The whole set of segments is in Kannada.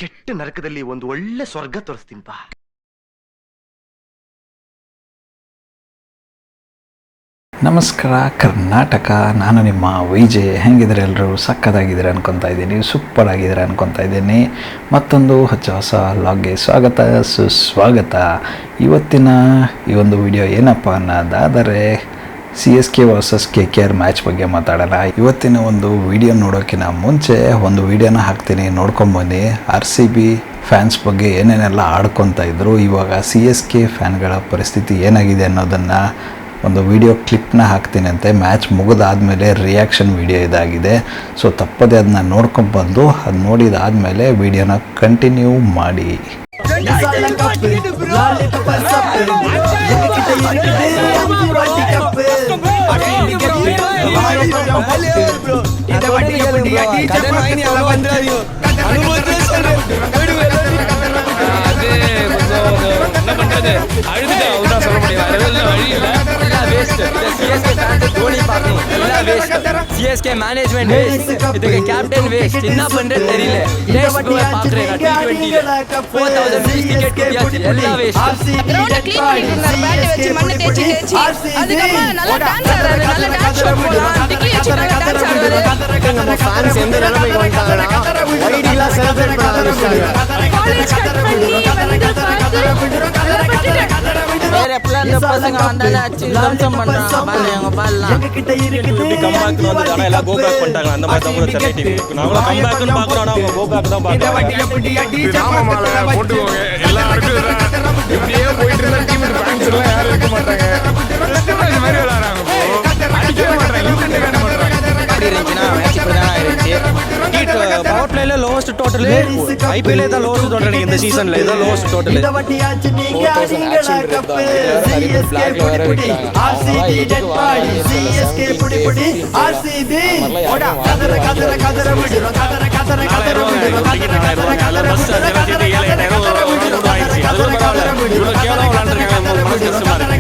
ಕೆಟ್ಟ ನರಕದಲ್ಲಿ ಒಂದು ಒಳ್ಳೆ ಸ್ವರ್ಗ ತೋರಿಸ್ತೀನಿ ಬಾ. ನಮಸ್ಕಾರ ಕರ್ನಾಟಕ, ನಾನು ನಿಮ್ಮ ವಿಜಯ್. ಹೆಂಗಿದ್ರೆ ಎಲ್ಲರೂ ಸಕ್ಕತ್ತಾಗಿದ್ದೀರ ಅನ್ಕೊತಾ ಇದ್ದೀನಿ, ಸೂಪರ್ ಆಗಿದ್ದೀರ ಅನ್ಕೊತಾ ಇದ್ದೀನಿ. ಮತ್ತೊಂದು ಹೊಸ ಲಾಗ್ಗೆ ಸ್ವಾಗತ ಸುಸ್ವಾಗತ. ಇವತ್ತಿನ ಈ ಒಂದು ವಿಡಿಯೋ ಏನಪ್ಪ ಅನ್ನೋದಾದರೆ CSK ವರ್ಸಸ್ KKR ಮ್ಯಾಚ್ ಬಗ್ಗೆ ಮಾತಾಡೋಣ. ಇವತ್ತಿನ ಒಂದು ವಿಡಿಯೋ ನೋಡೋಕ್ಕಿಂತ ಮುಂಚೆ ಒಂದು ವಿಡಿಯೋನ ಹಾಕ್ತೀನಿ, ನೋಡ್ಕೊಂಬನ್ನಿ. RCB ಫ್ಯಾನ್ಸ್ ಬಗ್ಗೆ ಏನೇನೆಲ್ಲ ಆಡ್ಕೊತಾ ಇದ್ರು, ಇವಾಗ CSK ಫ್ಯಾನ್ಗಳ ಪರಿಸ್ಥಿತಿ ಏನಾಗಿದೆ ಅನ್ನೋದನ್ನು ಒಂದು ವಿಡಿಯೋ ಕ್ಲಿಪ್ನ ಹಾಕ್ತೀನಿ ಅಂತೆ. ಮ್ಯಾಚ್ ಮುಗಿದಾದ್ಮೇಲೆ ರಿಯಾಕ್ಷನ್ ವಿಡಿಯೋ ಇದಾಗಿದೆ. ಸೊ ತಪ್ಪದೆ ಅದನ್ನ ನೋಡ್ಕೊಂಡ್ಬಂದು ಅದು ನೋಡಿದಾದ್ಮೇಲೆ ವಿಡಿಯೋನ ಕಂಟಿನ್ಯೂ ಮಾಡಿ. CSK மேனேஜ்மெண்ட் வேஸ்ட், இதுக்கு கேப்டன் வேஸ்ட். என்ன பண்றது தெரியல. டெஸ்ட் பாக்குறேன் T20 4000 டிக்கெட் குடியாச்சு, எல்லாம் வேஸ்ட். ரோட க்ளீன் பண்ணிட்டாரு, பேட் வச்சு மண்ணு தேய்ச்சி அதுக்கு அப்புறம் நல்ல டான்ஸ் ஆடுறாரு, நல்ல டான்ஸ் ஷோ போலாம். டிக்கி வச்சு நல்ல டான்ஸ் ஆடுறாரு. நம்ம ஃபேன்ஸ் எந்த நிலைமைக்கு வந்துட்டாங்கன்னா வைடிலாம் செலிப்ரேட் பண்ண ஆரம்பிச்சாங்க. காலேஜ் கட் பண்ணி வந்து பார்த்து வேற பிளான் பசங்க வந்தால அச்சு லம்சம் பண்றாங்க. பாருங்க அவங்க பால்லாம் எங்ககிட்ட இருக்குது கம்பேக் வந்து ஆனா எல்லாம் கோ பேக் பண்ணிட்டாங்க. அந்த மாதிரி தான் சென்னை டீம் நாங்களும் கம்பேக்னு பாக்குறோம், ஆனா அவங்க கோ பேக் தான் பாக்குறாங்க. ராமமால போட்டுவாங்க எல்லாருக்கும். இப்படியே போயிட்டு இருந்த டீம் ஃபேன்ஸ் எல்லாம் யாரும் இருக்க மாட்டாங்க. இந்த மாதிரி விளையாடுறாங்க, அடிக்கவே மாட்டாங்க, யூனிட் காட்ட மாட்டாங்க. அப்படி இருந்துச்சுன்னா மேட்ச் இப்படி தான் இருந்துச்சு. பவர் பிளேல லோவஸ்ட் டோட்டல் IPL தான் லோவஸ்ட் டோட்டல் இந்த சீசன்ல. இதான் லோவஸ்ட் டோட்டல். இந்த வாட்டி ஆச்சு நீங்க ஆடிங்களா கப் CSK புடி RCB டெட் பாடி CSK புடி RCB ஓடா கதற கதற கதற விடுறோம், கதற கதற கதற விடுறோம், கதற கதற கதற பஸ் அந்த வந்து 7000 ஆயிடுச்சு. அது பரவாயில்ல, இவ்வளவு கேவலம் விளையாண்டுருக்காங்க. மனசு கஷ்டமா இருக்கு.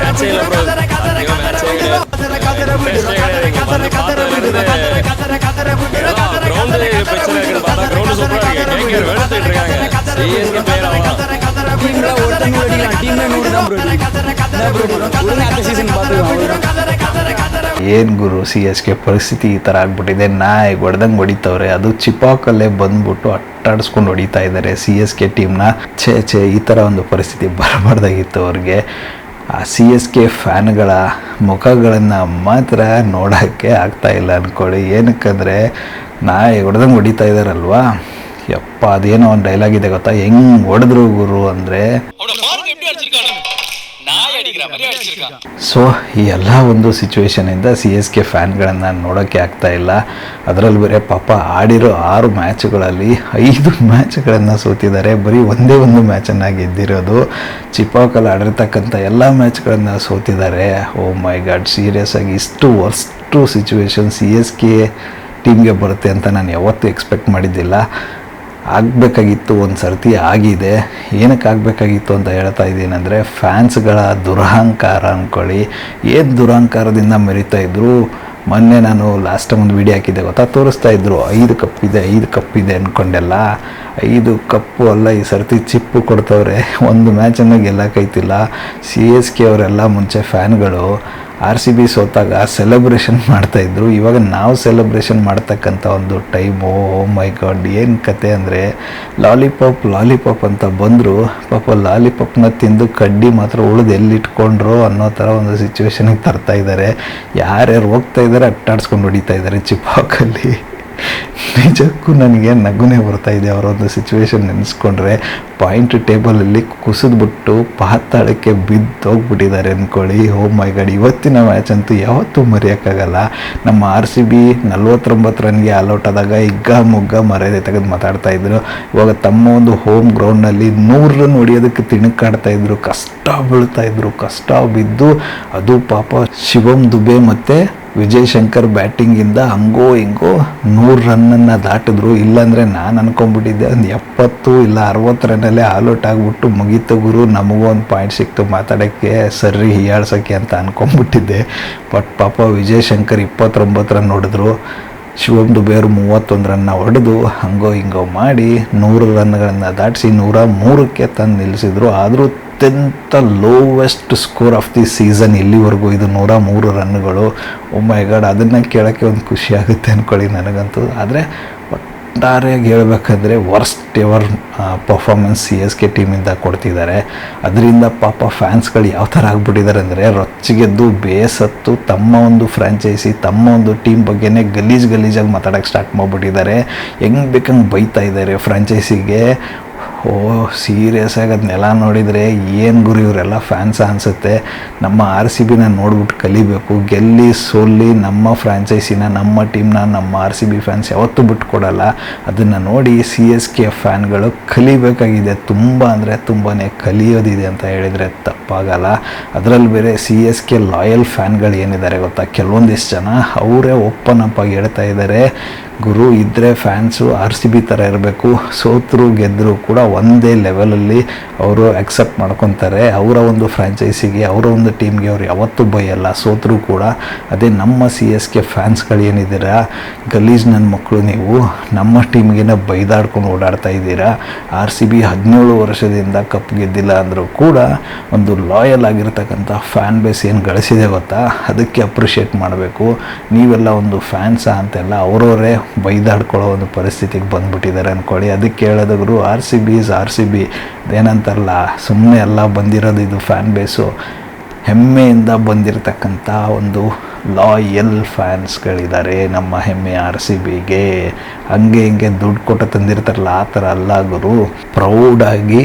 மேட்சே இல்ல ப்ரோ, கதற கதற கதற விடுறோம், கதற கதற விடுறோம், கதற கதற விடுறோம், கதற கதற விடுறோம். கிரவுண்ட் பிரச்சனை இருக்கு. பார்த்தா கிரவுண்ட் சூப்பரா இருக்கு. KKR வெளுத்துட்டு இருக்காங்க. CSK பிளேயர் ஆவா டீம்ல ஒருத்தங்க அடிக்கலாம், டீம்ல 100 தான் ப்ரோ. என்ன ப்ரோ ஒழுங்கா அடுத்த சீசன் பாத்துக்கலாம். ಏನು ಗುರು, CSK ಪರಿಸ್ಥಿತಿ ಈ ಥರ ಆಗ್ಬಿಟ್ಟಿದೆ. ನಾಯಿ ಹೊಡೆದಂಗೆ ಹೊಡಿತವ್ರೆ. ಅದು ಚಿಪಾಕಲ್ಲೇ ಬಂದ್ಬಿಟ್ಟು ಅಟ್ಟಾಡಿಸ್ಕೊಂಡು ಹೊಡಿತಾ ಇದ್ದಾರೆ CSK ಟೀಮ್ನ. ಛೇ ಈ ಥರ ಒಂದು ಪರಿಸ್ಥಿತಿ ಬರಬಾರ್ದಾಗಿತ್ತು ಅವ್ರಿಗೆ. ಆ CSK ಫ್ಯಾನ್ಗಳ ಮುಖಗಳನ್ನು ಮಾತ್ರ ನೋಡೋಕ್ಕೆ ಆಗ್ತಾಯಿಲ್ಲ ಅಂದ್ಕೊಳ್ಳಿ. ಏನಕ್ಕಂದರೆ ನಾಯಿ ಹೊಡೆದಂಗೆ ಹೊಡಿತಾ ಇದ್ದಾರಲ್ವಾ, ಯಪ್ಪ ಅದೇನೋ ಒಂದು ಡೈಲಾಗ್ ಇದೆ ಗೊತ್ತಾ, ಹೆಂಗೆ ಹೊಡೆದ್ರು ಗುರು ಅಂದರೆ. ಸೊ ಈ ಎಲ್ಲ ಒಂದು ಸಿಚುವೇಶನಿಂದ CSK ಫ್ಯಾನ್ಗಳನ್ನು ನೋಡೋಕ್ಕೆ ಆಗ್ತಾ ಇಲ್ಲ. ಅದರಲ್ಲಿ ಬೇರೆ ಪಾಪ ಆಡಿರೋ 6 ಮ್ಯಾಚ್ಗಳಲ್ಲಿ 5 ಮ್ಯಾಚ್ಗಳನ್ನು ಸೋತಿದ್ದಾರೆ. ಬರೀ ಒಂದೇ ಒಂದು ಮ್ಯಾಚನ್ನು ಗೆದ್ದಿರೋದು. ಚಿಪಾಕಲ್ಲಿ ಆಡಿರ್ತಕ್ಕಂಥ ಎಲ್ಲ ಮ್ಯಾಚ್ಗಳನ್ನು ಸೋತಿದ್ದಾರೆ. ಓ ಮೈ ಗಾಡ್, ಸೀರಿಯಸ್ ಆಗಿ ಇಷ್ಟು ವರ್ಸ್ಟು ಸಿಚುವೇಶನ್ CSK ಟೀಮ್ಗೆ ಬರುತ್ತೆ ಅಂತ ನಾನು ಯಾವತ್ತೂ ಎಕ್ಸ್ಪೆಕ್ಟ್ ಮಾಡಿದ್ದಿಲ್ಲ. ಆಗಬೇಕಾಗಿತ್ತು, ಒಂದು ಸರ್ತಿ ಆಗಿದೆ. ಏನಕ್ಕೆ ಆಗಬೇಕಾಗಿತ್ತು ಅಂತ ಹೇಳ್ತಾ ಇದ್ದೀನಿ ಅಂದರೆ, ಫ್ಯಾನ್ಸ್ಗಳ ದುರಹಂಕಾರ ಅಂದ್ಕೊಳ್ಳಿ. ಏನು ದುರಹಂಕಾರದಿಂದ ಮೆರಿತಾ ಇದ್ರು. ಮೊನ್ನೆ ನಾನು ಲಾಸ್ಟ್ ಟೈಮ್ ಒಂದು ವಿಡಿಯೋ ಹಾಕಿದ್ದೆ ಗೊತ್ತಾ, ತೋರಿಸ್ತಾ ಇದ್ರು 5 ಕಪ್ ಇದೆ ಅಂದ್ಕೊಂಡೆಲ್ಲ. 5 ಕಪ್ಪು ಅಲ್ಲ, ಈ ಸರ್ತಿ ಚಿಪ್ಪು ಕೊಡ್ತವ್ರೆ. ಒಂದು ಮ್ಯಾಚನ್ನು ಗೆಲ್ಲಕ್ಕೈತಿಲ್ಲ. CSK ಅವರೆಲ್ಲ ಮುಂಚೆ ಫ್ಯಾನ್ಗಳು RCB ಸೋತಾಗ ಸೆಲೆಬ್ರೇಷನ್ ಮಾಡ್ತಾಯಿದ್ರು. ಇವಾಗ ನಾವು ಸೆಲೆಬ್ರೇಷನ್ ಮಾಡ್ತಕ್ಕಂಥ ಒಂದು ಟೈಮು, ಓ ಮೈ ಗಾಡ್ ಏನು ಕತೆ ಅಂದರೆ, ಲಾಲಿಪಾಪ್ ಅಂತ ಬಂದರು. ಪಾಪ ಲಾಲಿಪಾಪ್ನ ತಿಂದು ಕಡ್ಡಿ ಮಾತ್ರ ಉಳಿದು ಎಲ್ಲಿಟ್ಕೊಂಡ್ರು ಅನ್ನೋ ಥರ ಒಂದು ಸಿಚುವೇಶನಿಗೆ ತರ್ತಾ ಇದ್ದಾರೆ. ಯಾರ್ಯಾರು ಹೋಗ್ತಾ ಇದ್ದಾರೆ ಅಟ್ಟಾಡ್ಸ್ಕೊಂಡು ಹೊಡಿತಾ ಇದ್ದಾರೆ ಚಿಪಾಕಲ್ಲಿ. ನಿಜಕ್ಕೂ ನನಗೆ ನಗುನೇ ಬರ್ತಾಯಿದೆ ಅವರೊಂದು ಸಿಚುವೇಶನ್ ನೆನೆಸ್ಕೊಂಡ್ರೆ. ಪಾಯಿಂಟ್ ಟೇಬಲಲ್ಲಿ ಕುಸಿದ್ಬಿಟ್ಟು ಪಾತಾಳಕ್ಕೆ ಬಿದ್ದೋಗ್ಬಿಟ್ಟಿದ್ದಾರೆ ಅಂದ್ಕೊಳ್ಳಿ. ಓ ಮೈ ಗಾಡ್, ಇವತ್ತಿನ ಮ್ಯಾಚ್ ಅಂತೂ ಯಾವತ್ತೂ ಮರೆಯೋಕ್ಕಾಗಲ್ಲ. ನಮ್ಮ RCB 49 ರನ್ಗೆ ಆಲ್ಔಟ್ ಆದಾಗ ಹಿಗ್ಗ ಮರ್ಯಾದೆ ತೆಗೆದು ಮಾತಾಡ್ತಾಯಿದ್ರು. ಇವಾಗ ತಮ್ಮ ಒಂದು ಹೋಮ್ ಗ್ರೌಂಡ್ನಲ್ಲಿ 100 ರನ್ ಹೊಡಿಯೋದಕ್ಕೆ ತಿಣುಕಾಡ್ತಾಯಿದ್ರು. ಕಷ್ಟ ಬಿದ್ದು ಅದು ಪಾಪ ಶಿವಮ್ ದುಬೆ ಮತ್ತು ವಿಜಯ್ ಶಂಕರ್ ಬ್ಯಾಟಿಂಗಿಂದ ಹಂಗೋ ಹಿಂಗೋ 100 ರನ್ನನ್ನು ದಾಟಿದ್ರು. ಇಲ್ಲಾಂದರೆ ನಾನು ಅಂದ್ಕೊಂಡ್ಬಿಟ್ಟಿದ್ದೆ ಒಂದು 70 ಇಲ್ಲ 60 ರನ್ನಲ್ಲೇ ಆಲ್ಔಟ್ ಆಗಿಬಿಟ್ಟು ಮುಗೀತು ಗುರು, ನಮಗೂ ಒಂದು ಪಾಯಿಂಟ್ ಸಿಕ್ತು ಮಾತಾಡೋಕ್ಕೆ, ಸರಿ ಹೀಯಾಳ್ಸೋಕ್ಕೆ ಅಂತ ಅಂದ್ಕೊಂಡ್ಬಿಟ್ಟಿದ್ದೆ. ಬಟ್ ಪಾಪ ವಿಜಯ್ ಶಂಕರ್ 29 ರನ್ ಹೊಡೆದ್ರು. ಶಿವಮ್ ದುಬೆ ಅವರು 31 ರನ್ನ ಹೊಡೆದು ಹಂಗೋ ಹಿಂಗೋ ಮಾಡಿ 100 ರನ್ಗಳನ್ನು ದಾಟಿಸಿ 103ಕ್ಕೆ ತಂದು ನಿಲ್ಲಿಸಿದ್ರು. ಆದರೂ ಅತ್ಯಂತ lowest score of the season ಇಲ್ಲಿವರೆಗೂ ಇದು 103 ರನ್ನುಗಳು. ಓ ಮೈ ಗಾಡ್, ಅದನ್ನು ಕೇಳೋಕ್ಕೆ ಒಂದು ಖುಷಿ ಆಗುತ್ತೆ ಅಂದ್ಕೊಳ್ಳಿ ನನಗಂತೂ. ಆದರೆ ಒಟ್ಟಾರೆಯಾಗಿ ಹೇಳಬೇಕಂದ್ರೆ ವರ್ಸ್ಟ್ ಎವರ್ ಪರ್ಫಾರ್ಮೆನ್ಸ್ CSK ಟೀಮಿಂದ ಕೊಡ್ತಿದ್ದಾರೆ. ಅದರಿಂದ ಪಾಪ ಫ್ಯಾನ್ಸ್ಗಳು ಯಾವ ಥರ ಆಗ್ಬಿಟ್ಟಿದ್ದಾರೆ ಅಂದರೆ ರೊಚ್ಚಿಗೆದ್ದು ಬೇಸತ್ತು ತಮ್ಮ ಒಂದು ಫ್ರ್ಯಾಂಚೈಸಿ ತಮ್ಮ ಒಂದು ಟೀಮ್ ಬಗ್ಗೆನೇ ಗಲೀಜಾಗಿ ಮಾತಾಡೋಕ್ಕೆ ಸ್ಟಾರ್ಟ್ ಮಾಡಿಬಿಟ್ಟಿದ್ದಾರೆ. ಹೆಂಗೆ ಬೇಕಂಗೆ ಬೈತಾ ಇದ್ದಾರೆ ಫ್ರ್ಯಾಂಚೈಸಿಗೆ. ಸೀರಿಯಸ್ ಆಗಿ ಅದನ್ನೆಲ್ಲ ನೋಡಿದರೆ ಏನು ಗುರು ಇವರೆಲ್ಲ ಫ್ಯಾನ್ಸ ಅನಿಸುತ್ತೆ. ನಮ್ಮ RCBನ ನೋಡ್ಬಿಟ್ಟು ಕಲಿಬೇಕು. ಗೆಲ್ಲಿ ಸೋಲ್ಲಿ ನಮ್ಮ ಫ್ರ್ಯಾಂಚೈಸಿನ ನಮ್ಮ ಟೀಮ್ನ ನಮ್ಮ RCB ಫ್ಯಾನ್ಸ್ ಯಾವತ್ತೂ ಬಿಟ್ಕೊಡಲ್ಲ. ಅದನ್ನು ನೋಡಿ CSK ಫ್ಯಾನ್ಗಳು ಕಲಿಬೇಕಾಗಿದೆ. ತುಂಬ ಅಂದರೆ ತುಂಬಾ ಕಲಿಯೋದಿದೆ ಅಂತ ಹೇಳಿದರೆ ತಪ್ಪಾಗಲ್ಲ. ಅದರಲ್ಲಿ ಬೇರೆ CSK ಲಾಯಲ್ ಫ್ಯಾನ್ಗಳು ಏನಿದ್ದಾರೆ ಗೊತ್ತಾ, ಕೆಲವೊಂದಿಷ್ಟು ಜನ ಅವರೇ ಓಪನ್ ಅಪ್ ಆಗಿ ಹೇಳ್ತಾ ಇದ್ದಾರೆ, ಗುರು ಇದ್ದರೆ ಫ್ಯಾನ್ಸು RCB ಥರ ಇರಬೇಕು, ಸೋತರು ಗೆದ್ದರು ಕೂಡ ಒಂದೇ ಲೆವೆಲಲ್ಲಿ ಅವರು ಅಕ್ಸೆಪ್ಟ್ ಮಾಡ್ಕೊತಾರೆ. ಅವರ ಒಂದು ಫ್ರ್ಯಾಂಚೈಸಿಗೆ ಅವರ ಒಂದು ಟೀಮ್ಗೆ ಅವ್ರು ಯಾವತ್ತೂ ಬೈಯಲ್ಲ, ಸೋತರು ಕೂಡ. ಅದೇ ನಮ್ಮ CSK ಫ್ಯಾನ್ಸ್ಗಳು ಏನಿದ್ದೀರಾ, ಗಲೀಜ್ ನನ್ನ ಮಕ್ಕಳು, ನೀವು ನಮ್ಮ ಟೀಮ್ಗೆ ಬೈದಾಡ್ಕೊಂಡು ಓಡಾಡ್ತಾ ಇದ್ದೀರಾ. RCB 17 ವರ್ಷದಿಂದ ಕಪ್ ಗೆದ್ದಿಲ್ಲ ಅಂದರೂ ಕೂಡ ಒಂದು ಲಾಯಲ್ ಆಗಿರ್ತಕ್ಕಂಥ ಫ್ಯಾನ್ ಬೇಸ್ ಏನು ಗಳಿಸಿದೆ ಗೊತ್ತಾ, ಅದಕ್ಕೆ ಅಪ್ರಿಷಿಯೇಟ್ ಮಾಡಬೇಕು. ನೀವೆಲ್ಲ ಒಂದು ಫ್ಯಾನ್ಸಾ ಅಂತೆಲ್ಲ ಅವರವರೇ ಬೈದಾಡ್ಕೊಳ್ಳೋ ಒಂದು ಪರಿಸ್ಥಿತಿಗೆ ಬಂದ್ಬಿಟ್ಟಿದ್ದಾರೆ ಅಂದ್ಕೊಳ್ಳಿ. ಅದಕ್ಕೆ ಹೇಳೋದವರು RCB ಇಸ್ RCB, ಏನಂತಾರಲ್ಲ, ಸುಮ್ಮನೆ ಎಲ್ಲ ಬಂದಿರೋದು ಇದು ಫ್ಯಾನ್ ಬೇಸು. ಹೆಮ್ಮೆಯಿಂದ ಬಂದಿರತಕ್ಕಂಥ ಒಂದು ಲಾಯಲ್ ಫ್ಯಾನ್ಸ್ಗಳಿದ್ದಾರೆ ನಮ್ಮ ಹೆಮ್ಮೆ RCBಗೆ. ಹಂಗೆ ಹಿಂಗೆ ದುಡ್ಡು ಕೊಟ್ಟು ತಂದಿರ್ತಾರಲ್ಲ ಆ ಥರ ಅಲ್ಲ ಗುರು. ಪ್ರೌಡಾಗಿ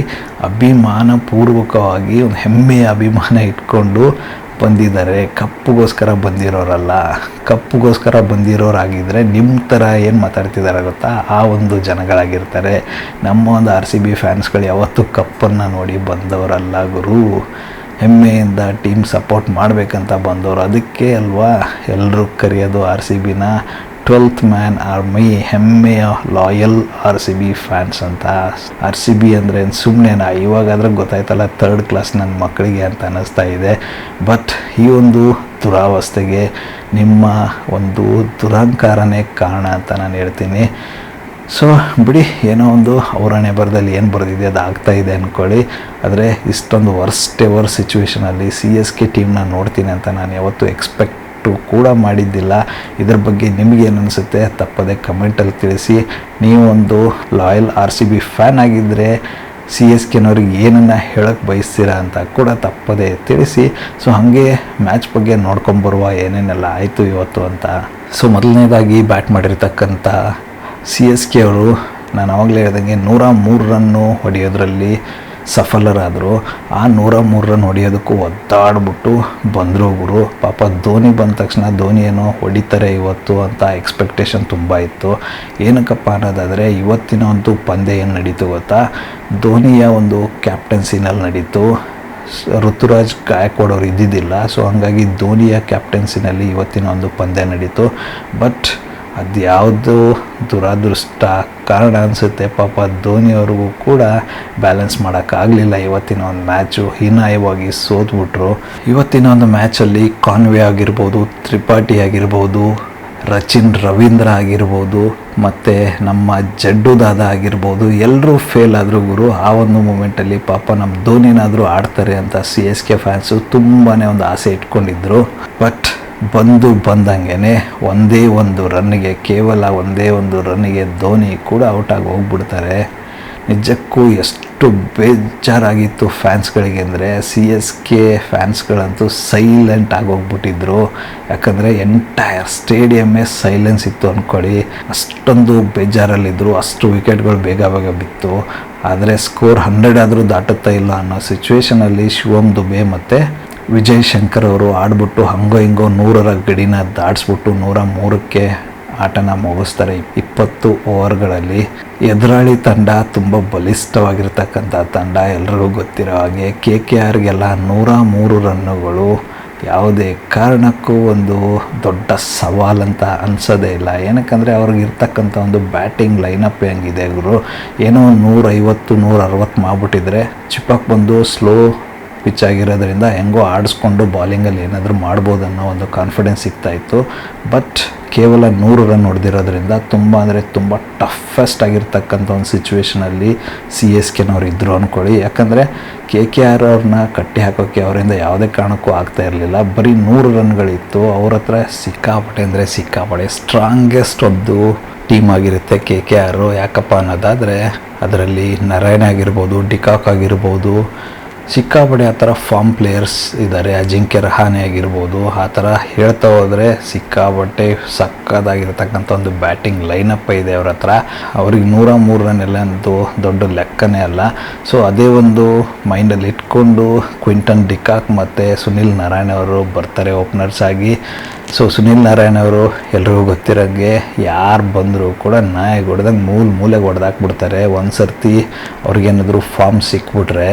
ಅಭಿಮಾನಪೂರ್ವಕವಾಗಿ ಒಂದು ಹೆಮ್ಮೆಯ ಅಭಿಮಾನ ಇಟ್ಕೊಂಡು ಬಂದಿದ್ದಾರೆ. ಕಪ್ಪುಗೋಸ್ಕರ ಬಂದಿರೋರಲ್ಲ. ಕಪ್ಪುಗೋಸ್ಕರ ಬಂದಿರೋರಾಗಿದ್ದರೆ ನಿಮ್ಮ ಥರ ಏನು ಮಾತಾಡ್ತಿದ್ದಾರೆ ಗೊತ್ತಾ, ಆ ಒಂದು ಜನಗಳಾಗಿರ್ತಾರೆ. ನಮ್ಮ ಒಂದು RCB ಫ್ಯಾನ್ಸ್ಗಳು ಯಾವತ್ತೂ ಕಪ್ಪನ್ನು ನೋಡಿ ಬಂದವರಲ್ಲ ಗುರು. ಹೆಮ್ಮೆಯಿಂದ ಟೀಮ್ ಸಪೋರ್ಟ್ ಮಾಡಬೇಕಂತ ಬಂದವರು. ಅದಕ್ಕೆ ಅಲ್ವಾ ಎಲ್ಲರೂ ಕರೆಯೋದು RCBನ 12th ಮ್ಯಾನ್ ಆರ್ಮಿ, ಹೆಮ್ಮೆಯ ಲಾಯಲ್ RCB ಫ್ಯಾನ್ಸ್ ಅಂತ. RCB ಅಂದರೆ ಸುಮ್ಮನೆನಾ, ಇವಾಗಾದ್ರೆ ಗೊತ್ತಾಯ್ತಲ್ಲ, 3rd ಕ್ಲಾಸ್ ನನ್ನ ಮಕ್ಕಳಿಗೆ ಅಂತ ಅನ್ನಿಸ್ತಾ ಇದೆ. ಬಟ್ ಈ ಒಂದು ದುರಾವಸ್ಥೆಗೆ ನಿಮ್ಮ ಒಂದು ದುರಹಂಕಾರನೇ ಕಾರಣ ಅಂತ ನಾನು ಹೇಳ್ತೀನಿ. ಸೊ ಬಿಡಿ, ಏನೋ ಒಂದು ಅವರ ನೆಬರ್ದಲ್ಲಿ ಏನು ಬರೆದಿದೆ ಅದು ಆಗ್ತಾಯಿದೆ ಅಂದ್ಕೊಳ್ಳಿ. ಆದರೆ ಇಷ್ಟೊಂದು ವರ್ಸ್ಟ್ ಎವರ್ ಸಿಚುವೇಷನಲ್ಲಿ CSK ಟೀಮ್ನ ನೋಡ್ತೀನಿ ಅಂತ ನಾನು ಯಾವತ್ತೂ ಎಕ್ಸ್ಪೆಕ್ಟ್ ಕೂಡ ಮಾಡಿದ್ದಿಲ್ಲ. ಇದ್ರ ಬಗ್ಗೆ ನಿಮಗೇನು ಅನಿಸುತ್ತೆ ತಪ್ಪದೆ ಕಮೆಂಟಲ್ಲಿ ತಿಳಿಸಿ. ನೀವೊಂದು ಲಾಯಲ್ RCB ಫ್ಯಾನ್ ಆಗಿದ್ದರೆ CSKನವ್ರಿಗೆ ಏನನ್ನು ಹೇಳೋಕ್ಕೆ ಬಯಸ್ತೀರಾ ಅಂತ ಕೂಡ ತಪ್ಪದೆ ತಿಳಿಸಿ. ಸೊ ಹಾಗೆ ಮ್ಯಾಚ್ ಬಗ್ಗೆ ನೋಡ್ಕೊಂಬರುವ ಏನೇನೆಲ್ಲ ಆಯಿತು ಇವತ್ತು ಅಂತ. ಸೊ ಮೊದಲನೇದಾಗಿ ಬ್ಯಾಟ್ ಮಾಡಿರ್ತಕ್ಕಂಥ CSK ಅವರು ನಾನು ಆವಾಗಲೇ ಹೇಳ್ದಂಗೆ 103 ರನ್ನು ಹೊಡೆಯೋದ್ರಲ್ಲಿ ಸಫಲರಾದರು. ಆ 103 ರನ್ ಹೊಡೆಯೋದಕ್ಕೂ ಒದ್ದಾಡ್ಬಿಟ್ಟು ಬಂದರು ಗುರು. ಪಾಪ ಧೋನಿ ಬಂದ ತಕ್ಷಣ ಧೋನಿ ಏನೋ ಹೊಡಿತಾರೆ ಇವತ್ತು ಅಂತ ಎಕ್ಸ್ಪೆಕ್ಟೇಷನ್ ತುಂಬ ಇತ್ತು. ಏನಕ್ಕಪ್ಪ ಅನ್ನೋದಾದರೆ ಇವತ್ತಿನ ಒಂದು ಪಂದ್ಯ ಏನು ನಡೀತು ಗೊತ್ತಾ, ಧೋನಿಯ ಒಂದು ಕ್ಯಾಪ್ಟನ್ಸಿನಲ್ಲಿ ನಡೀತು. ಋತುರಾಜ್ ಗಾಯಕ್ವಾಡ್ ಅವರು ಇದ್ದಿದ್ದಿಲ್ಲ. ಸೊ ಹಾಗಾಗಿ ಧೋನಿಯ ಕ್ಯಾಪ್ಟನ್ಸಿನಲ್ಲಿ ಇವತ್ತಿನ ಒಂದು ಪಂದ್ಯ ನಡೀತು. ಬಟ್ ಅದು ಯಾವುದೋ ದುರಾದೃಷ್ಟ ಕಾರಣ ಅನಿಸುತ್ತೆ. ಪಾಪ ಧೋನಿಯವ್ರಿಗೂ ಕೂಡ ಬ್ಯಾಲೆನ್ಸ್ ಮಾಡೋಕ್ಕಾಗಲಿಲ್ಲ ಇವತ್ತಿನ ಒಂದು ಮ್ಯಾಚು. ಹೀನಾಯವಾಗಿ ಸೋತ್ಬಿಟ್ರು. ಇವತ್ತಿನ ಒಂದು ಮ್ಯಾಚಲ್ಲಿ ಕಾನ್ವೆ ಆಗಿರ್ಬೋದು, ತ್ರಿಪಾಠಿ ಆಗಿರ್ಬೋದು, ರಚಿನ್ ರವೀಂದ್ರ ಆಗಿರ್ಬೋದು, ಮತ್ತು ನಮ್ಮ ಜಡ್ಡು ದಾದಾ ಆಗಿರ್ಬೋದು, ಎಲ್ಲರೂ ಫೇಲ್ ಆದರೂ ಗುರು. ಆ ಒಂದು ಮೂಮೆಂಟಲ್ಲಿ ಪಾಪ ನಮ್ಮ ಧೋನಿನಾದರೂ ಆಡ್ತಾರೆ ಅಂತ CSK ಫ್ಯಾನ್ಸು ತುಂಬಾ ಒಂದು ಆಸೆ ಇಟ್ಕೊಂಡಿದ್ರು. ಬಟ್ ಬಂದಂಗೆ ಒಂದೇ ಒಂದು ರನ್ನಿಗೆ, ಕೇವಲ ಒಂದೇ ಒಂದು ರನ್ನಿಗೆ ಧೋನಿ ಕೂಡ ಔಟಾಗಿ ಹೋಗ್ಬಿಡ್ತಾರೆ. ನಿಜಕ್ಕೂ ಎಷ್ಟು ಬೇಜಾರಾಗಿತ್ತು ಫ್ಯಾನ್ಸ್ಗಳಿಗೆ ಅಂದರೆ, CSK ಫ್ಯಾನ್ಸ್ಗಳಂತೂ ಸೈಲೆಂಟ್ ಆಗೋಗ್ಬಿಟ್ಟಿದ್ರು. ಯಾಕಂದರೆ ಎಂಟೈರ್ ಸ್ಟೇಡಿಯಮ್ಮೇ ಸೈಲೆನ್ಸ್ ಇತ್ತು ಅಂದ್ಕೊಳ್ಳಿ. ಅಷ್ಟೊಂದು ಬೇಜಾರಲ್ಲಿದ್ದರು. ಅಷ್ಟು ವಿಕೆಟ್ಗಳು ಬೇಗ ಬಿತ್ತು. ಆದರೆ ಸ್ಕೋರ್ 100 ಆದರೂ ದಾಟುತ್ತಾ ಇಲ್ಲ ಅನ್ನೋ ಸಿಚುವೇಷನಲ್ಲಿ ಶಿವಮ್ ದುಬೆ ಮತ್ತು ವಿಜಯ್ ಶಂಕರ್ ಅವರು ಆಡ್ಬಿಟ್ಟು ಹಂಗೋ ಹಿಂಗೋ 100ರ ಗಡಿನ ದಾಟಿಸ್ಬಿಟ್ಟು 103ಕ್ಕೆ ಆಟನ ಮುಗಿಸ್ತಾರೆ 20 ಓವರ್ಗಳಲ್ಲಿ. ಎದುರಾಳಿ ತಂಡ ತುಂಬ ಬಲಿಷ್ಠವಾಗಿರ್ತಕ್ಕಂಥ ತಂಡ, ಎಲ್ರಿಗೂ ಗೊತ್ತಿರೋ ಹಾಗೆ. KKRಗೆಲ್ಲ 103 ರನ್ನುಗಳು ಯಾವುದೇ ಕಾರಣಕ್ಕೂ ಒಂದು ದೊಡ್ಡ ಸವಾಲಂತ ಅನಿಸೋದೇ ಇಲ್ಲ. ಏನಕ್ಕಂದರೆ ಅವ್ರಿಗಿರ್ತಕ್ಕಂಥ ಒಂದು ಬ್ಯಾಟಿಂಗ್ ಲೈನಪ್ ಹೆಂಗಿದೆ ಗುರು. ಏನೋ 150 160 ಮಾಡಿಬಿಟ್ಟಿದ್ರೆ ಚಿಪ್ಪಕ್ಕೆ ಬಂದು ಸ್ಲೋ ಪಿಚ್ ಆಗಿರೋದ್ರಿಂದ ಹೆಂಗೋ ಆಡಿಸ್ಕೊಂಡು ಬಾಲಿಂಗಲ್ಲಿ ಏನಾದರೂ ಮಾಡ್ಬೋದು ಅನ್ನೋ ಒಂದು ಕಾನ್ಫಿಡೆನ್ಸ್ ಸಿಗ್ತಾಯಿತ್ತು. ಬಟ್ ಕೇವಲ 100 ರನ್ ಹೊಡೆದಿರೋದ್ರಿಂದ ತುಂಬ ಅಂದರೆ ತುಂಬ ಟಫೆಸ್ಟ್ ಆಗಿರ್ತಕ್ಕಂಥ ಒಂದು ಸಿಚುವೇಷನಲ್ಲಿ CSKನವ್ರು ಇದ್ದರು ಅಂದ್ಕೊಳ್ಳಿ. ಯಾಕಂದರೆ KKR ಅವ್ರನ್ನ ಕಟ್ಟಿ ಹಾಕೋಕ್ಕೆ ಅವರಿಂದ ಯಾವುದೇ ಕಾರಣಕ್ಕೂ ಆಗ್ತಾ ಇರಲಿಲ್ಲ. ಬರೀ 100 ರನ್ಗಳಿತ್ತು. ಅವ್ರ ಹತ್ರ ಸಿಕ್ಕಾಪಟ್ಟೆ ಅಂದರೆ ಸಿಕ್ಕಾಪಟ್ಟೆ ಸ್ಟ್ರಾಂಗೆಸ್ಟ್ ಒಂದು ಟೀಮ್ ಆಗಿರುತ್ತೆ KKR. ಯಾಕಪ್ಪ ಅನ್ನೋದಾದರೆ ಅದರಲ್ಲಿ ನಾರಾಯಣ ಆಗಿರ್ಬೋದು, ಡಿಕಾಕ್ ಆಗಿರ್ಬೋದು, ಸಿಕ್ಕಾಪಟ್ಟೆ ಆ ಥರ ಫಾರ್ಮ್ ಪ್ಲೇಯರ್ಸ್ ಇದ್ದಾರೆ. ಅಜಿಂಕ್ಯ ರಹಾನೆ ಆಗಿರ್ಬೋದು. ಆ ಥರ ಹೇಳ್ತಾ ಹೋದರೆ ಸಿಕ್ಕಾಪಟ್ಟೆ ಸಕ್ಕದಾಗಿರ್ತಕ್ಕಂಥ ಒಂದು ಬ್ಯಾಟಿಂಗ್ ಲೈನಪ್ ಇದೆ ಅವ್ರ ಹತ್ರ. ಅವ್ರಿಗೆ 103 ರನ್ ಎಲ್ಲ ಅಂತೂ ದೊಡ್ಡ ಲೆಕ್ಕನೇ ಅಲ್ಲ. ಸೊ ಅದೇ ಒಂದು ಮೈಂಡಲ್ಲಿ ಇಟ್ಕೊಂಡು ಕ್ವಿಂಟನ್ ಡಿಕಾಕ್ ಮತ್ತು ಸುನಿಲ್ ನಾರಾಯಣ್ ಅವರು ಬರ್ತಾರೆ ಓಪನರ್ಸ್ ಆಗಿ. ಸೊ ಸುನಿಲ್ ನಾರಾಯಣ್ ಅವರು ಎಲ್ರಿಗೂ ಗೊತ್ತಿರೋಂಗೆ ಯಾರು ಬಂದರೂ ಕೂಡ ನಾಯಿಗೆ ಹೊಡೆದಂಗೆ ಮೂಲೆಗೆ ಹೊಡೆದಾಕ್ಬಿಡ್ತಾರೆ. ಒಂದು ಸರ್ತಿ ಅವ್ರಿಗೇನಾದರೂ ಫಾರ್ಮ್ ಸಿಕ್ಬಿಟ್ರೆ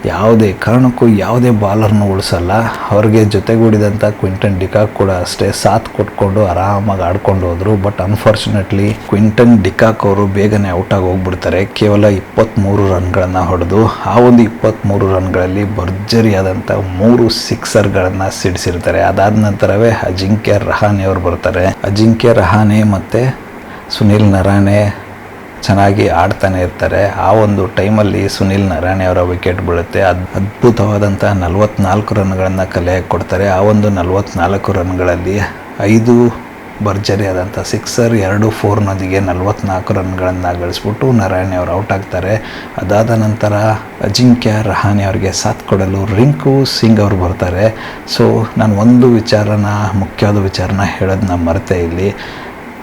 ಯಾವುದೇ ಕಾರಣಕ್ಕೂ ಯಾವುದೇ ಬಾಲರ್ನ ಉಳಿಸಲ್ಲ. ಅವ್ರಿಗೆ ಜೊತೆಗೂಡಿದಂಥ ಕ್ವಿಂಟನ್ ಡಿಕಾಕ್ ಕೂಡ ಅಷ್ಟೇ ಸಾಥ್ ಕೊಟ್ಕೊಂಡು ಆರಾಮಾಗಿ ಆಡ್ಕೊಂಡು ಹೋದರು. ಬಟ್ ಅನ್ಫಾರ್ಚುನೇಟ್ಲಿ ಕ್ವಿಂಟನ್ ಡಿಕಾಕ್ ಅವರು ಬೇಗನೆ ಔಟಾಗಿ ಹೋಗ್ಬಿಡ್ತಾರೆ. ಕೇವಲ 23 ರನ್ಗಳನ್ನು ಹೊಡೆದು ಆ ಒಂದು 23 ರನ್ಗಳಲ್ಲಿ ಭರ್ಜರಿಯಾದಂಥ 3 ಸಿಕ್ಸರ್ಗಳನ್ನು ಸಿಡಿಸಿರ್ತಾರೆ. ಅದಾದ ನಂತರವೇ ಅಜಿಂಕ್ಯ ರಹಾನೆ ಅವರು ಬರ್ತಾರೆ. ಅಜಿಂಕ್ಯ ರಹಾನೆ ಮತ್ತು ಸುನಿಲ್ ನಾರಾಯಣೆ ಚೆನ್ನಾಗಿ ಆಡ್ತಾನೆ ಇರ್ತಾರೆ. ಆ ಒಂದು ಟೈಮಲ್ಲಿ ಸುನಿಲ್ ನಾರಾಯಣೆ ಅವರ ವಿಕೆಟ್ ಬೀಳುತ್ತೆ. ಅದ್ಭುತವಾದಂಥ 44 ರನ್ಗಳನ್ನು ಕಲೆಯಾಗಿ ಕೊಡ್ತಾರೆ. ಆ ಒಂದು 44 ರನ್ಗಳಲ್ಲಿ 5 ಭರ್ಜರಿಯಾದಂಥ ಸಿಕ್ಸರ್, 2 4ನೊಂದಿಗೆ 44 ರನ್ಗಳನ್ನು ಗಳಿಸ್ಬಿಟ್ಟು ನಾರಾಯಣೆ ಅವರು ಔಟ್ ಆಗ್ತಾರೆ. ಅದಾದ ನಂತರ ಅಜಿಂಕ್ಯ ರಹಾನೆ ಅವರಿಗೆ ಸಾಥ್ ಕೊಡಲು ರಿಂಕು ಸಿಂಗ್ ಅವರು ಬರ್ತಾರೆ. ಸೊ ನಾನು ಒಂದು ಮುಖ್ಯವಾದ ವಿಚಾರನ ಹೇಳೋದನ್ನ ಮರೆತೆ ಇಲ್ಲಿ.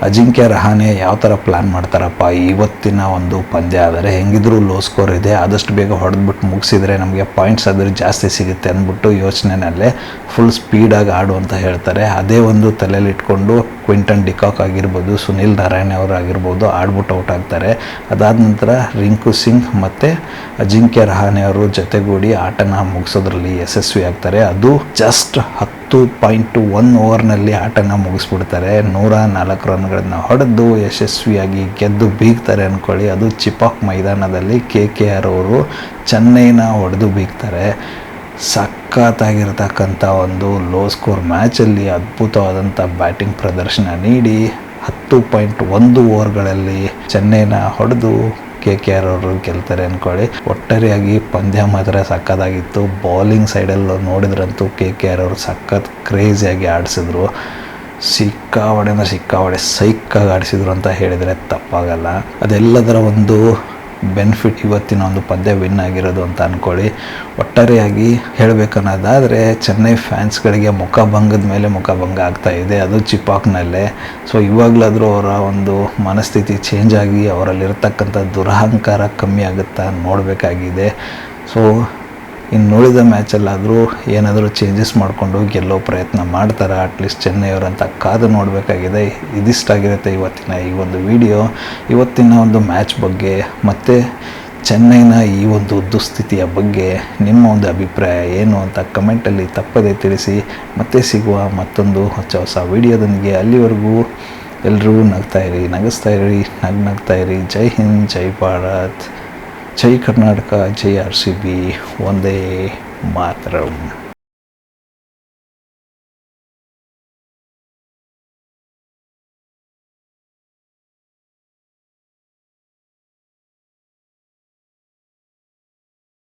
ಅಜಿಂಕ್ಯ ರಹಾನೆ ಯಾವ ಥರ ಪ್ಲ್ಯಾನ್ ಮಾಡ್ತಾರಪ್ಪ, ಇವತ್ತಿನ ಒಂದು ಪಂದ್ಯ ಆದರೆ ಹೆಂಗಿದ್ರೂ ಲೋ ಸ್ಕೋರ್ ಇದೆ, ಆದಷ್ಟು ಬೇಗ ಹೊಡೆದ್ಬಿಟ್ಟು ಮುಗಿಸಿದರೆ ನಮಗೆ ಪಾಯಿಂಟ್ಸ್ ಆದರೂ ಜಾಸ್ತಿ ಸಿಗುತ್ತೆ ಅಂದ್ಬಿಟ್ಟು ಯೋಚನೆಯಲ್ಲೇ ಫುಲ್ ಸ್ಪೀಡಾಗಿ ಆಡು ಅಂತ ಹೇಳ್ತಾರೆ. ಅದೇ ಒಂದು ತಲೆಯಲ್ಲಿ ಇಟ್ಕೊಂಡು ಕ್ವಿಂಟನ್ ಡಿಕಾಕ್ ಆಗಿರ್ಬೋದು, ಸುನಿಲ್ ನಾರಾಯಣ್ ಅವರು ಆಗಿರ್ಬೋದು ಆಡ್ಬಿಟ್ಟು ಔಟ್ ಆಗ್ತಾರೆ. ಅದಾದ ನಂತರ ರಿಂಕು ಸಿಂಗ್ ಮತ್ತು ಅಜಿಂಕ್ಯ ರಹಾನೆ ಅವರು ಜೊತೆಗೂಡಿ ಆಟನ ಮುಗಿಸೋದ್ರಲ್ಲಿ ಯಶಸ್ವಿ ಆಗ್ತಾರೆ. ಅದು ಜಸ್ಟ್ 10.1 ಓವರ್ನಲ್ಲಿ ಆಟನ ಮುಗಿಸ್ಬಿಡ್ತಾರೆ. 104 ರನ್ಗಳನ್ನು ಹೊಡೆದು ಯಶಸ್ವಿಯಾಗಿ ಗೆದ್ದು ಬೀಗ್ತಾರೆ ಅಂದ್ಕೊಳ್ಳಿ. ಅದು ಚಿಪಾಕ್ ಮೈದಾನದಲ್ಲಿ KKR ಅವರು ಚೆನ್ನೈನ ಹೊಡೆದು ಬೀಗ್ತಾರೆ. ಸಖತ್ತಾಗಿರ್ತಕ್ಕಂಥ ಒಂದು ಲೋ ಸ್ಕೋರ್ ಮ್ಯಾಚಲ್ಲಿ ಅದ್ಭುತವಾದಂಥ ಬ್ಯಾಟಿಂಗ್ ಪ್ರದರ್ಶನ ನೀಡಿ 10.1 ಓವರ್ಗಳಲ್ಲಿ ಚೆನ್ನೈನ ಹೊಡೆದು KKR ಅವರು ಗೆಲ್ತಾರೆ ಅಂದ್ಕೊಳ್ಳಿ. ಒಟ್ಟಾರೆಯಾಗಿ ಪಂದ್ಯ ಮಾತ್ರ ಸಕ್ಕತ್ತಾಗಿತ್ತು. ಬೌಲಿಂಗ್ ಸೈಡಲ್ಲಿ ನೋಡಿದ್ರಂತೂ KKR ಅವರು ಸಖತ್ ಕ್ರೇಜಿಯಾಗಿ ಆಡಿಸಿದ್ರು. ಸಿಕ್ಕಾಪಟ್ಟೆ ಸೈಕಾಗಿ ಆಡಿಸಿದ್ರು ಅಂತ ಹೇಳಿದರೆ ತಪ್ಪಾಗಲ್ಲ. ಅದೆಲ್ಲದರ ಒಂದು ಬೆನಿಫಿಟ್ ಇವತ್ತಿನ ಒಂದು ಪಂದ್ಯ ವಿನ್ ಆಗಿರೋದು ಅಂತ ಅಂದ್ಕೊಳ್ಳಿ. ಒಟ್ಟಾರೆಯಾಗಿ ಹೇಳಬೇಕನ್ನೋದಾದರೆ ಚೆನ್ನೈ ಫ್ಯಾನ್ಸ್ಗಳಿಗೆ ಮುಖಭಂಗದ ಮೇಲೆ ಮುಖಭಂಗ ಆಗ್ತಾ ಇದೆ, ಅದು ಚಿಪಾಕ್ನಲ್ಲೇ. ಸೊ ಇವಾಗಲಾದರೂ ಅವರ ಒಂದು ಮನಸ್ಥಿತಿ ಚೇಂಜ್ ಆಗಿ ಅವರಲ್ಲಿರ್ತಕ್ಕಂಥ ದುರಹಂಕಾರ ಕಮ್ಮಿ ಆಗುತ್ತಾ ನೋಡಬೇಕಾಗಿದೆ. ಸೊ ಇನ್ನು ಉಳಿದ ಮ್ಯಾಚಲ್ಲಾದರೂ ಏನಾದರೂ ಚೇಂಜಸ್ ಮಾಡಿಕೊಂಡು ಗೆಲ್ಲೋ ಪ್ರಯತ್ನ ಮಾಡ್ತಾರೆ ಅಟ್ಲೀಸ್ಟ್ ಚೆನ್ನೈಯವರಂತ ಕಾದು ನೋಡಬೇಕಾಗಿದೆ. ಇದಿಷ್ಟಾಗಿರುತ್ತೆ ಇವತ್ತಿನ ಈ ಒಂದು ವಿಡಿಯೋ. ಇವತ್ತಿನ ಒಂದು ಮ್ಯಾಚ್ ಬಗ್ಗೆ ಮತ್ತು ಚೆನ್ನೈನ ಈ ಒಂದು ದುಸ್ಥಿತಿಯ ಬಗ್ಗೆ ನಿಮ್ಮ ಒಂದು ಅಭಿಪ್ರಾಯ ಏನು ಅಂತ ಕಮೆಂಟಲ್ಲಿ ತಪ್ಪದೇ ತಿಳಿಸಿ. ಮತ್ತೆ ಸಿಗುವ ಮತ್ತೊಂದು ಹೊಸ ವಿಡಿಯೋದೊಂದಿಗೆ. ಅಲ್ಲಿವರೆಗೂ ಎಲ್ಲರೂ ನಗ್ತಾಯಿರಿ, ನಗಿಸ್ತಾಯಿರಿ, ನಗ್ತಾಯಿರಿ. ಜೈ ಹಿಂದ್, ಜೈ ಭಾರತ್, ಜೈ ಕರ್ನಾಟಕ, ಜೈ RCB, ವಂದೇ ಮಾತರಂ.